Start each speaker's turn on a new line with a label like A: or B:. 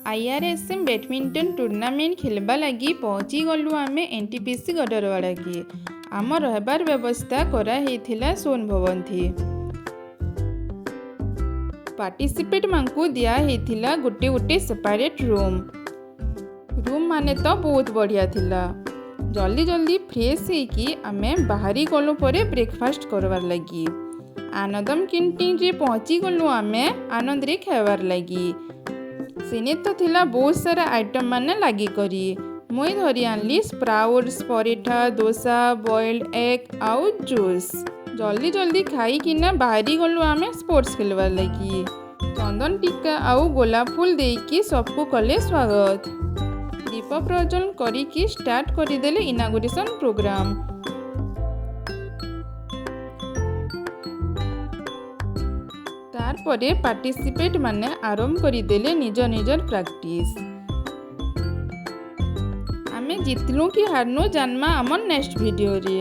A: IRSM badminton tournament खेलबा लगी पहुँची गलु आमे एनटीपीसी गडरवाड़ा के आम रहबार व्यवस्था कराइथिला सोन भवन थी। पार्टिसिपेट मानकु दिया हेथिला गोटे गोटे सेपरेट रूम माने तो बहुत बढ़िया थिला। जल्दी जल्दी फ्रेश होइकी आमे बाहरी गलु परे ब्रेकफास्ट करवार लगी। आनंदम कैंटीन रे पहुँची गलु आमे आनंद रे खाइबार लगी। सिने तो थिला बहुत सारा आइटम माने लगी करी। मुई धरी आनली sprouts paratha dosa boiled egg आउ जूस। जल्दी जल्दी खाई किना बाहरी गलु आमे स्पोर्ट्स खेलवार लगी। चंदन टीका आउ गोलाप फूल देकी सबको कले स्वागत। दीप प्रज्वलन करिकी स्टार्ट करदेले इनागुरेशन प्रोग्राम। तारपरे पार्टिसिपेट माने आरंभ करदेले निज निजर प्रैक्टिस। आमे जितलु कि हारनु जानमा आमर नेक्स्ट वीडियो रे।